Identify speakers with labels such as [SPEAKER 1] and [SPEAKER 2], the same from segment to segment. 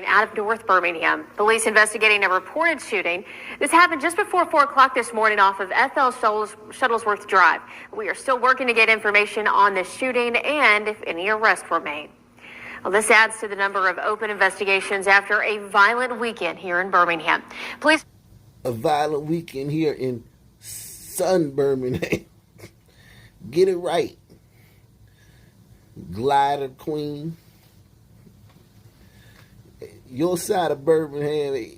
[SPEAKER 1] Out of North Birmingham, police investigating a reported shooting. This happened just before 4 o'clock this morning off of FL Shuttlesworth Drive. We are still working to get information on the shooting and if any arrests were made. Well, this adds to the number of open investigations after a violent weekend here in Birmingham. Police.
[SPEAKER 2] A violent weekend here in Sun Birmingham. Get it right. Glider Queen. Your side of Birmingham.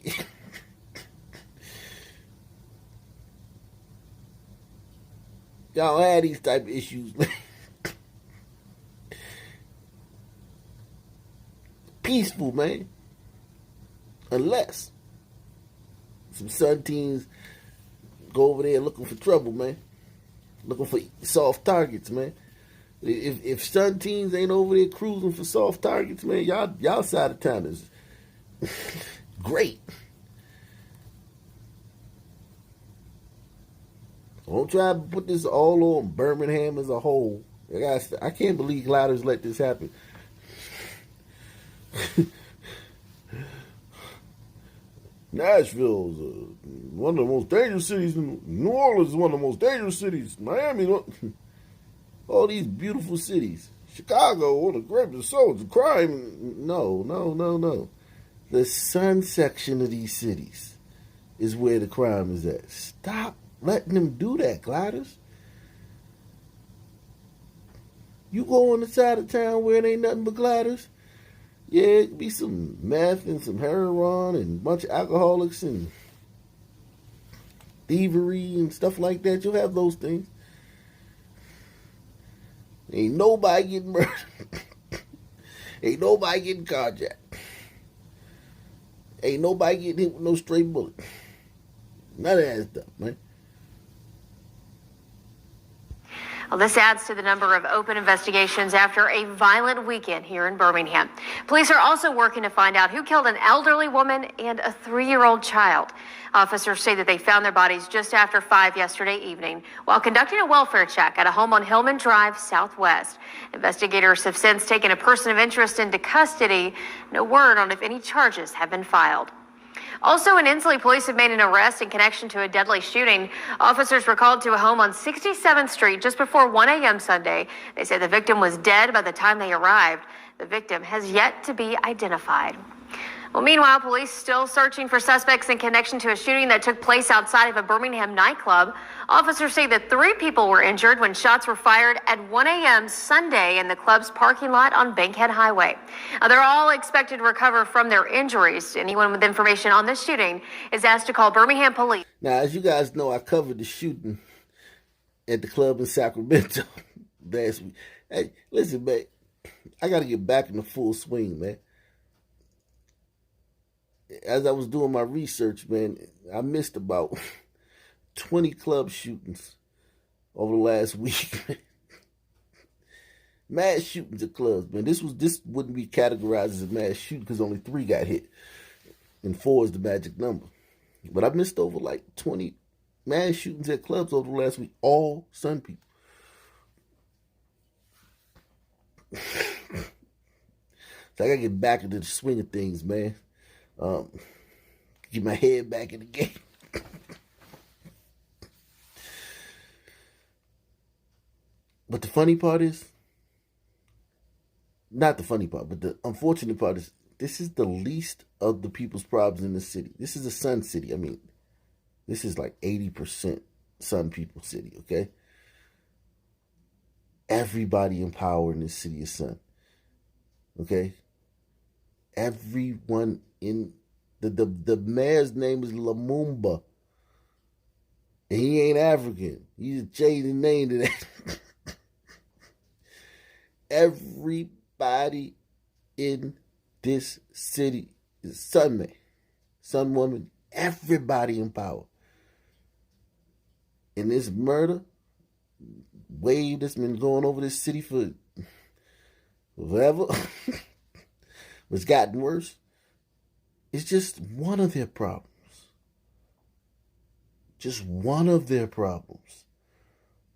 [SPEAKER 2] Y'all had these type of issues, man. Peaceful, man. Unless some Sun teens go over there looking for trouble, man. Looking for soft targets, man. If Sun teens ain't over there cruising for soft targets, man, y'all side of town is great. Don't try to put this all on Birmingham as a whole. I can't believe gliders let this happen. Nashville's one of the most dangerous cities. New Orleans is one of the most dangerous cities. Miami, all these beautiful cities. Chicago, one of the greatest souls of crime. No. The Sun section of these cities is where the crime is at. Stop letting them do that, gliders. You go on the side of town where it ain't nothing but gliders. Yeah, it could be some meth and some heroin and a bunch of alcoholics and thievery and stuff like that. You'll have those things. Ain't nobody getting murdered. Ain't nobody getting carjacked. Ain't nobody getting hit with no stray bullet. None of that stuff, man.
[SPEAKER 1] Well, this adds to the number of open investigations after a violent weekend here in Birmingham. Police are also working to find out who killed an elderly woman and a 3-year-old child. Officers say that they found their bodies just after 5 yesterday evening while conducting a welfare check at a home on Hillman Drive Southwest. Investigators have since taken a person of interest into custody. No word on if any charges have been filed. Also in Inslee, police have made an arrest in connection to a deadly shooting. Officers were called to a home on 67th Street just before 1 a.m. Sunday. They said the victim was dead by the time they arrived. The victim has yet to be identified. Well, meanwhile, police still searching for suspects in connection to a shooting that took place outside of a Birmingham nightclub. Officers say that 3 people were injured when shots were fired at 1 a.m. Sunday in the club's parking lot on Bankhead Highway. Now, they're all expected to recover from their injuries. Anyone with information on this shooting is asked to call Birmingham police.
[SPEAKER 2] Now, as you guys know, I covered the shooting at the club in Sacramento last week. Hey, listen, man, I got to get back in the full swing, man. As I was doing my research, man, I missed about 20 club shootings over the last week. Mass shootings at clubs, man. This wouldn't be categorized as a mass shooting because only 3 got hit, and 4 is the magic number. But I missed over like 20 mass shootings at clubs over the last week. All Sun people. So I gotta get back into the swing of things, man. Get my head back in the game. But the funny part is, not the funny part, but the unfortunate part is, this is the least of the people's problems in the city. This is a Sun city. I mean, this is like 80% Sun people city, okay? Everybody in power in this city is Sun, okay? Everyone in the mayor's name is Lumumba. And he ain't African. He just changed the name to that. Everybody in this city is Sun man, Sun woman, everybody in power. And this murder wave that's been going over this city for forever, it's gotten worse. It's just one of their problems. Just one of their problems.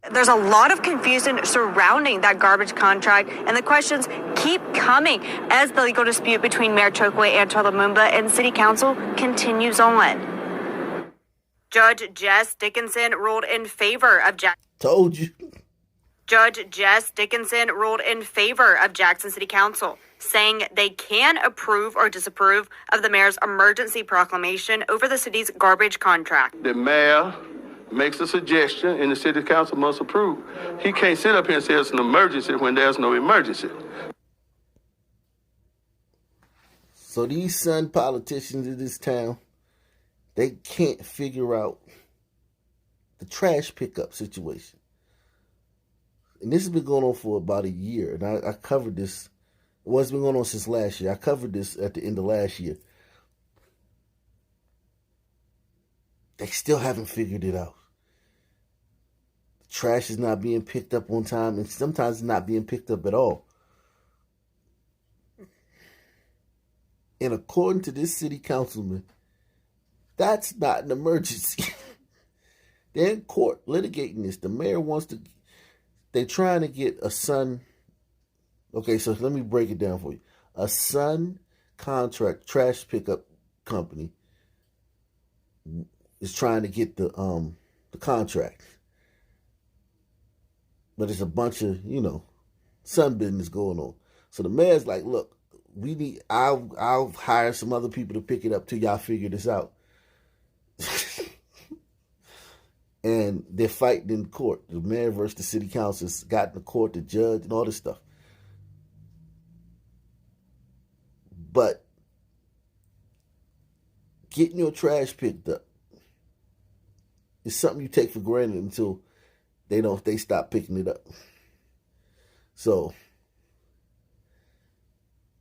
[SPEAKER 3] There's a lot of confusion surrounding that garbage contract, and the questions keep coming as the legal dispute between Mayor Chokwe and Lumumba and City Council continues on. Judge Jess Dickinson ruled in favor of
[SPEAKER 2] Told you.
[SPEAKER 3] Judge Jess Dickinson ruled in favor of Jackson City Council, saying they can approve or disapprove of the mayor's emergency proclamation over the city's garbage contract.
[SPEAKER 4] The mayor makes a suggestion and the city council must approve. He can't sit up here and say it's an emergency when there's no emergency.
[SPEAKER 2] So these son politicians in this town, they can't figure out the trash pickup situation. And this has been going on for about a year. And I covered this. Well, it's been going on since last year. I covered this at the end of last year. They still haven't figured it out. Trash is not being picked up on time, and sometimes it's not being picked up at all. And according to this city councilman, that's not an emergency. They're in court litigating this. The mayor wants to, they're trying to get a son. Okay, so let me break it down for you. A son contract trash pickup company is trying to get the contract. But it's a bunch of, son business going on. So the mayor's like, look, I'll hire some other people to pick it up till y'all figure this out. And they're fighting in court. The mayor versus the city council has gotten the court, the judge, and all this stuff. But getting your trash picked up is something you take for granted until they stop picking it up. So,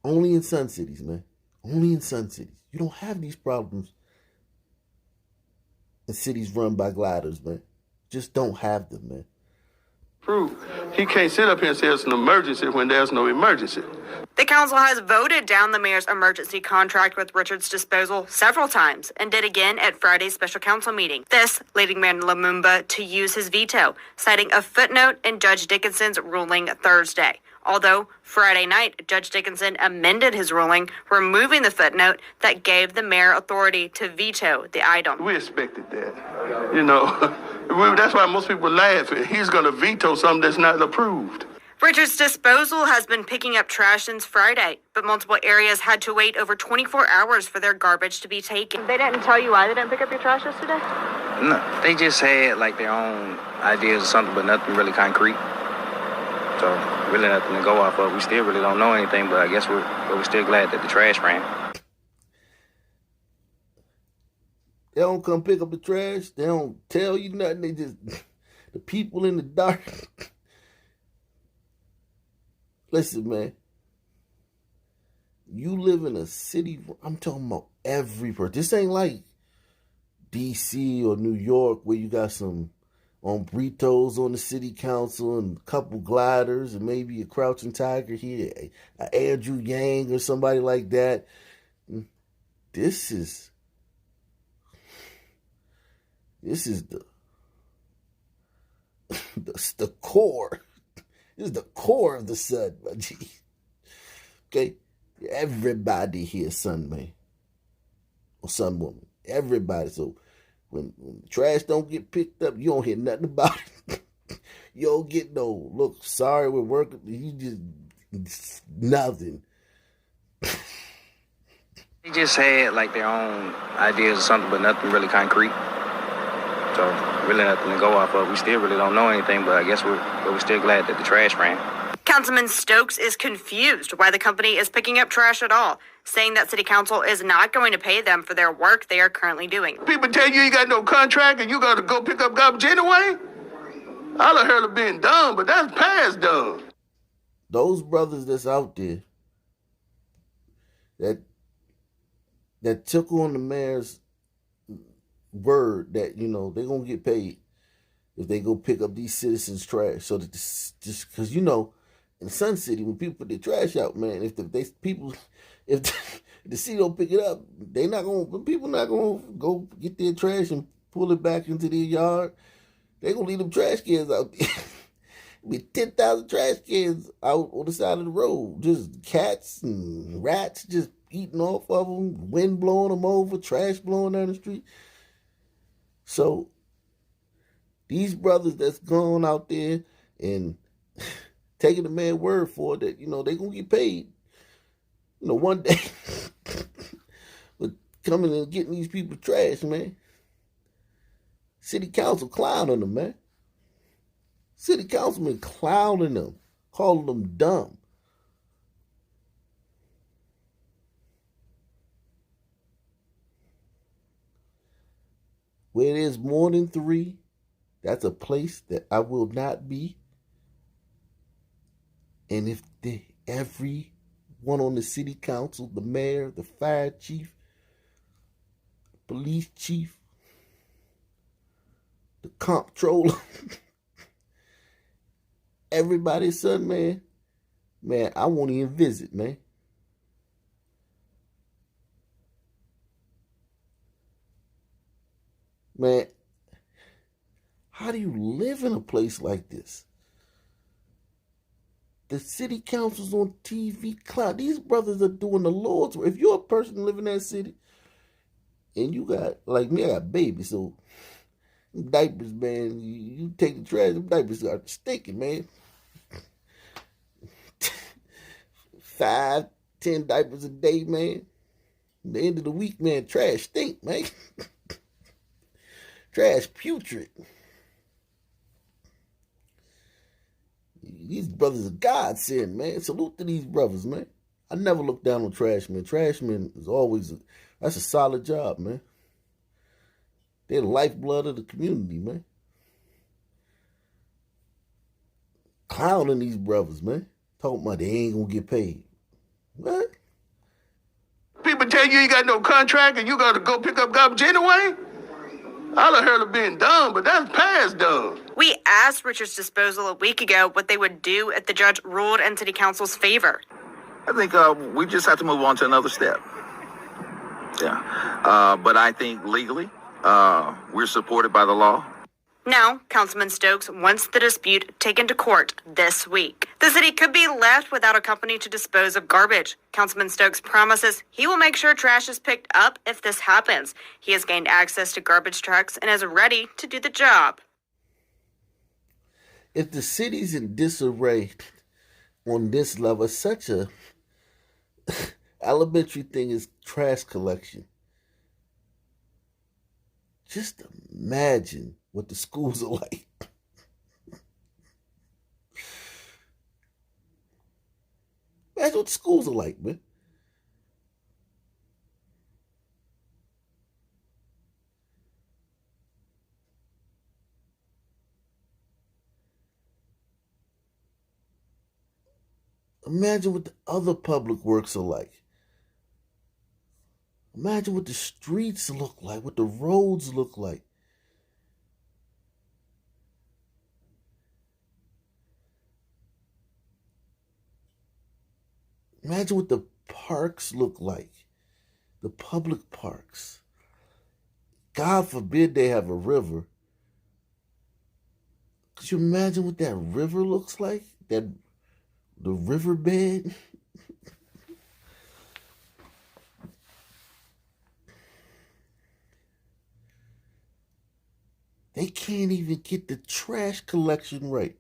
[SPEAKER 2] only in Sun Cities, man. Only in Sun Cities. You don't have these problems in cities run by gliders, man. Just don't have them, man.
[SPEAKER 4] Proof. He can't sit up here and say it's an emergency when there's no emergency.
[SPEAKER 3] The council has voted down the mayor's emergency contract with Richards Disposal several times and did again at Friday's special council meeting. This leading Mayor Lumumba to use his veto, citing a footnote in Judge Dickinson's ruling Thursday. Although Friday night, Judge Dickinson amended his ruling, removing the footnote that gave the mayor authority to veto the item.
[SPEAKER 4] We expected that. That's why most people laugh. He's going to veto something that's not approved.
[SPEAKER 3] Richards Disposal has been picking up trash since Friday, but multiple areas had to wait over 24 hours for their garbage to be taken. They didn't tell you why they didn't pick up your trash yesterday?
[SPEAKER 5] No, they just had their own ideas or something, but nothing really concrete. So really nothing to go off of. We still really don't know anything, but I guess we're still glad that the trash ran.
[SPEAKER 2] They don't come pick up the trash. They don't tell you nothing. They just, the people in the dark. Listen, man. You live in a city, I'm talking about every person. This ain't like D.C. or New York where you got some Britos on the city council and a couple gliders and maybe a crouching tiger here, an Andrew Yang or somebody like that. This is the core. This is the core of the sun, my G. Okay? Everybody here is sun man or sun woman. Everybody. So when trash don't get picked up, you don't hear nothing about it. You don't get no, look, sorry, we're working. You just, nothing.
[SPEAKER 5] They just had their own ideas or something, but nothing really concrete. So really nothing to go off of. We still really don't know anything, but I guess we're still glad that the trash ran.
[SPEAKER 3] Councilman Stokes is confused why the company is picking up trash at all, saying that City Council is not going to pay them for their work they are currently doing.
[SPEAKER 4] People tell you got no contract and you got to go pick up garbage anyway? I done heard of being done, but that's past done.
[SPEAKER 2] Those brothers that's out there that took on the mayor's word that, they're going to get paid if they go pick up these citizens' trash. So that just because, in Sun City, when people put their trash out, man, if the city don't pick it up, people not gonna go get their trash and pull it back into their yard. They gonna leave them trash cans out there. Be 10,000 trash cans out on the side of the road. Just cats and rats just eating off of them, wind blowing them over, trash blowing down the street. So these brothers that's going out there and taking the man's word for it that, they going to get paid, one day. But coming and getting these people trash, man. City council clowning them, man. City councilman clowning them, calling them dumb. Where there's more than 3, that's a place that I will not be. And if everyone on the city council, the mayor, the fire chief, police chief, the comptroller, everybody's son, man, I won't even visit, man. Man, how do you live in a place like this? The city council's on TV cloud. These brothers are doing the Lord's work. If you're a person living in that city and you got, like me, I got babies, so diapers, man, you take the trash, them diapers are stinking, man. 5, 10 diapers a day, man. At the end of the week, man, trash stink, man. Trash putrid. These brothers are godsend, man. Salute to these brothers, man. I never look down on trash men. Trash men is always, that's a solid job, man. They're the lifeblood of the community, man. Clowning these brothers, man. Talking about they ain't gonna get paid. What?
[SPEAKER 4] People tell you got no contract and you got to go pick up garbage anyway? I done heard of being dumb, but that's past dumb.
[SPEAKER 3] We asked Richards Disposal a week ago what they would do if the judge ruled in City Council's favor.
[SPEAKER 6] I think we just have to move on to another step. Yeah. But I think legally, we're supported by the law.
[SPEAKER 3] Now, Councilman Stokes wants the dispute taken to court this week. The city could be left without a company to dispose of garbage. Councilman Stokes promises he will make sure trash is picked up if this happens. He has gained access to garbage trucks and is ready to do the job.
[SPEAKER 2] If the city's in disarray on this level, such a elementary thing is trash collection. Just imagine what the schools are like. Imagine what the schools are like, man. Imagine what the other public works are like. Imagine what the streets look like, what the roads look like. Imagine what the parks look like, the public parks. God forbid they have a river. Could you imagine what that river looks like? The riverbed? They can't even get the trash collection right.